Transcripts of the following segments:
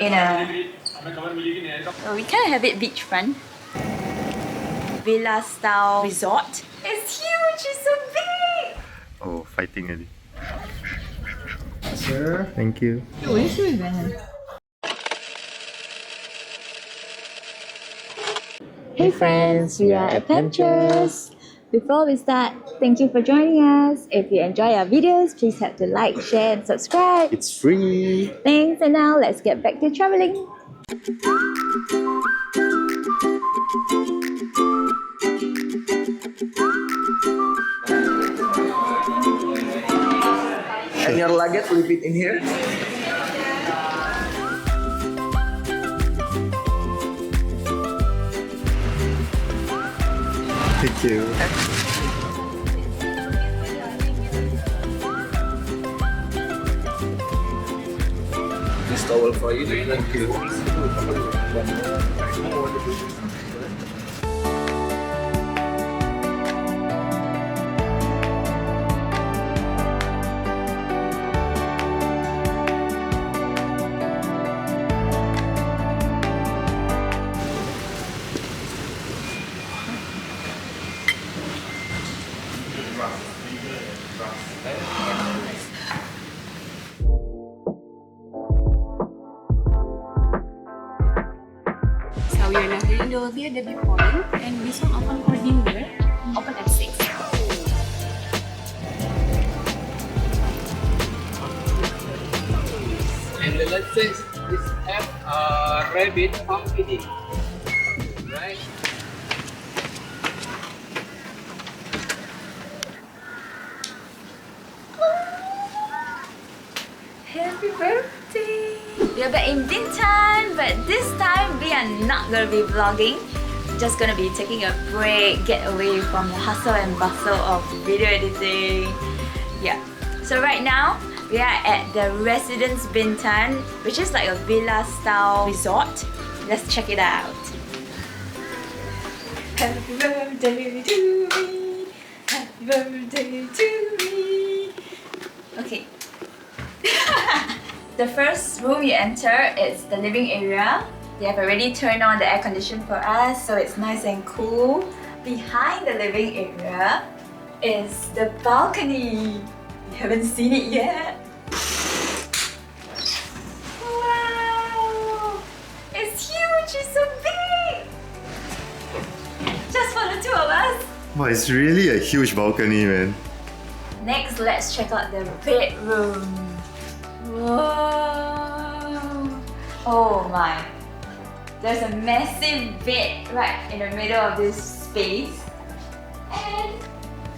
in a... Oh, we kind of have it beachfront. Villa style resort. It's huge, it's so big! Oh, fighting already. Sir, thank you. Oh, it's really bad. Hey friends, we are Adpamtures. Before we start, thank you for joining us. If you enjoy our videos, please have to like, share and subscribe. It's free! Thanks, and now let's get back to traveling. And your luggage, leave it in here. Thank you. This towel for you. Thank you. So we are now heading to the debut point, and this one open for dinner, open at 6. And the let's say this have rabbit farm feeding, right? Happy birthday! We are back in Bintan, but this time we are not gonna be vlogging. Just gonna be taking a break, get away from the hustle and bustle of video editing. Yeah. So right now, we are at the Residence Bintan, which is like a villa style resort. Let's check it out. Happy birthday to me. Happy birthday to me. Okay. The first room you enter is the living area. They have already turned on the air condition for us, so it's nice and cool. Behind the living area is the balcony. You haven't seen it yet? Wow! It's huge, it's so big! Just for the two of us. Wow, it's really a huge balcony, man. Next, let's check out the bedroom. Whoa! Oh my! There's a massive bed right in the middle of this space. And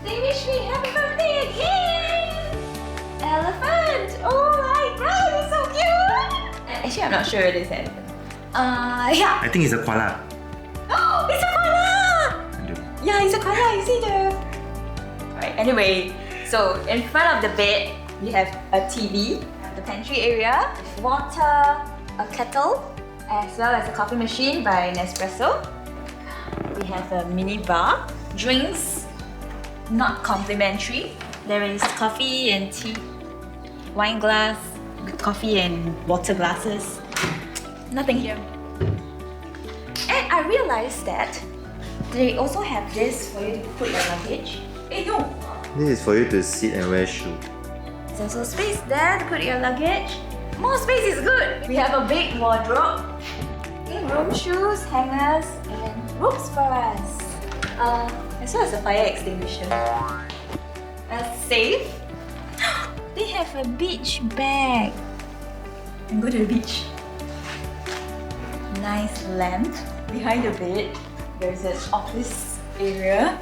they wish me happy birthday again! Elephant! Oh my god, it's so cute! Actually, I'm not sure it is an elephant. Yeah. I think it's a koala. Oh, it's a koala! Yeah, it's a koala, you see the... Right, anyway, so in front of the bed, we have a TV, the pantry area, water, a kettle, as well as a coffee machine by Nespresso. We have a mini bar, drinks, not complimentary. There is coffee and tea, wine glass, coffee and water glasses. Nothing here. And I realized that they also have this for you to put your luggage. Hey, no! This is for you to sit and wear shoes. There's also space there to put your luggage. More space is good! We have a big wardrobe, room shoes, hangers, and ropes for us. As well as a fire extinguisher. A safe. They have a beach bag. And go to the beach. Nice lamp behind the bed. There's an office area.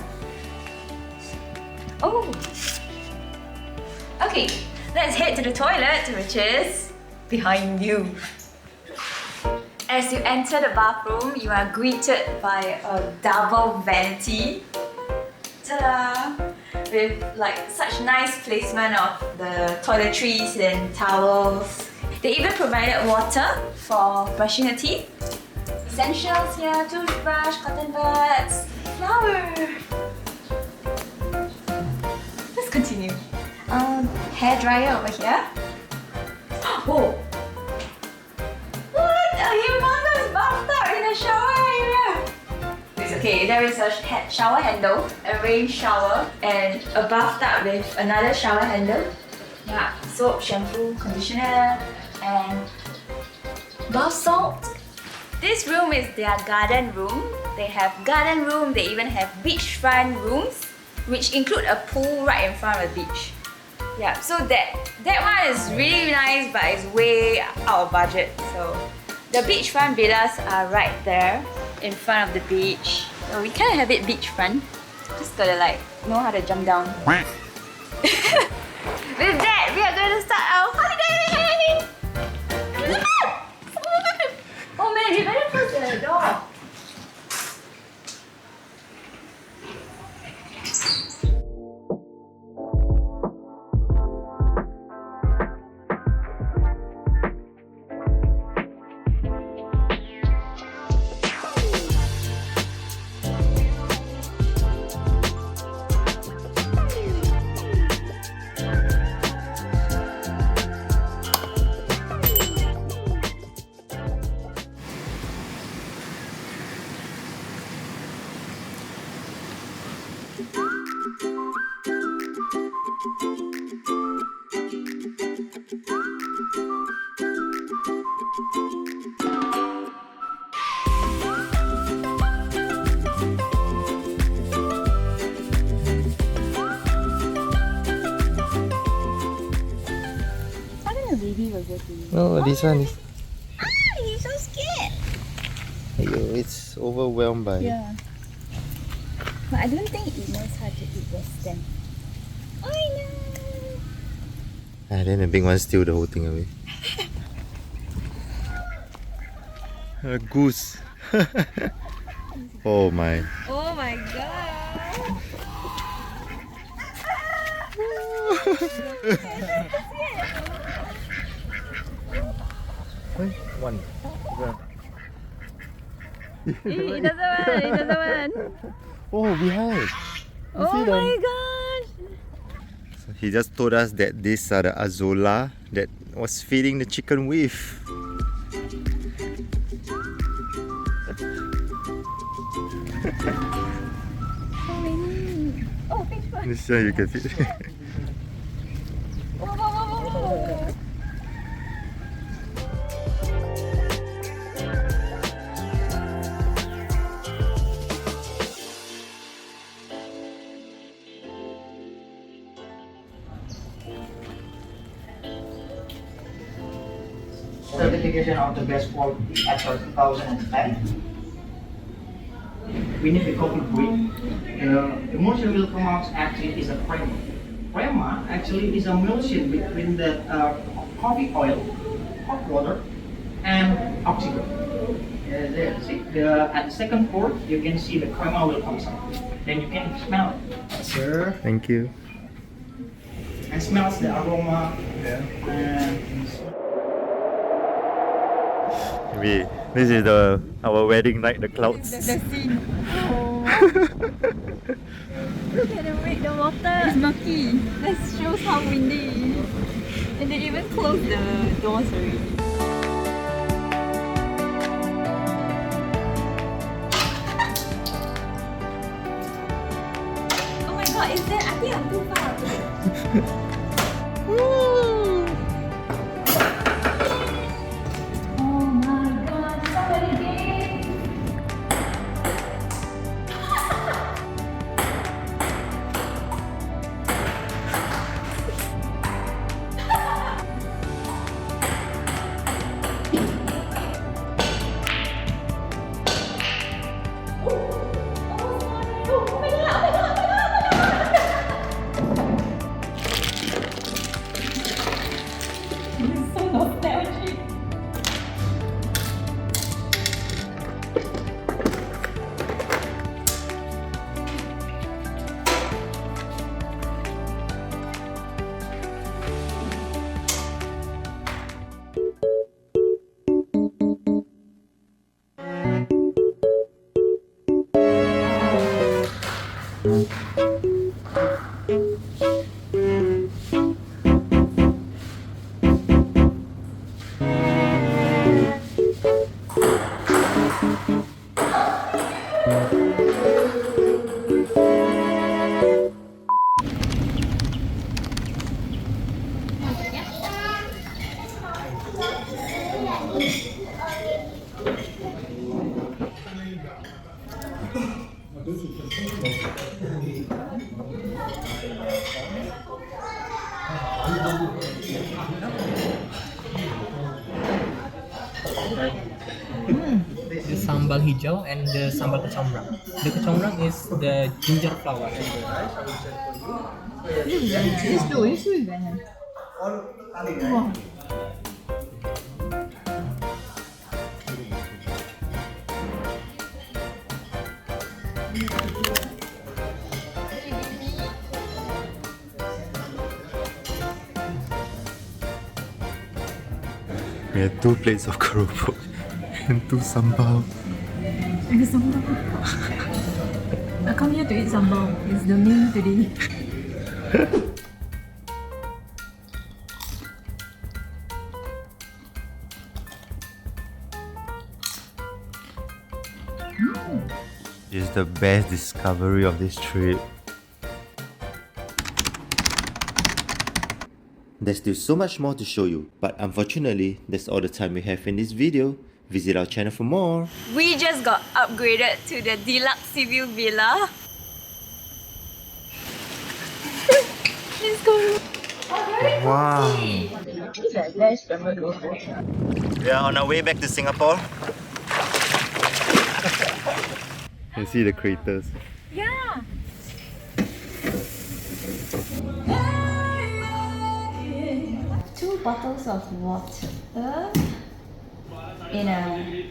Oh! Okay, let's head to the toilet, which is behind you. As you enter the bathroom, you are greeted by a double vanity. Ta-da! With like such nice placement of the toiletries and towels. They even provided water for brushing your teeth. Essentials here, toothbrush, cotton buds, flower. Let's continue. Hair dryer over here. Oh! What? Okay, there is a shower handle, a rain shower, and a bathtub with another shower handle. Yeah, soap, shampoo, conditioner, and bath salt. This room is their garden room. They have garden room, they even have beachfront rooms, which include a pool right in front of the beach. Yeah, so that one is really nice, but it's way out of budget. So the beachfront villas are right there in front of the beach. So we kind of have it beachfront. Just gotta like know how to jump down. With that, we are going to start our holiday! Oh man, we better close the door. No, this one is. He's so scared. It's overwhelmed by. Yeah. But I don't think it knows how to eat Western. Oh no! And then the big one steal the whole thing away. A goose. Oh my. Oh my god! One. It doesn't want. Oh, behind. Oh my gosh! So he just told us that these are the azola that was feeding the chicken with. So many. Oh, fish one. This one you can feed. Whoa. Certification of the best quality at 2010. We need the coffee break. The emulsion will come out actually is a crema. Crema actually is a emulsion between the coffee oil, hot water, and oxygen. There, see, at the second pour, you can see the crema will come out. Then you can smell it. Sir. Thank you. And smells the aroma. Yeah. And This is our wedding night, the clouds. The scene. Oh. Look at the water. It's murky. That shows how windy. And they even closed the doors already. Oh my god, is that? I think I'm too far. Woo! Oh my god, somebody did! The sambal hijau and the sambal kecombrang. The kecombrang is the ginger flower. We had 2 plates of keropok and 2 sambal. And the sambal. I come here to eat sambal. It's the main today. It's the best discovery of this trip. There's still so much more to show you, but unfortunately, that's all the time we have in this video. Visit our channel for more. We just got upgraded to the deluxe sea view villa. Let's go. Wow. We are on our way back to Singapore. You see the craters. Yeah. Two bottles of water in a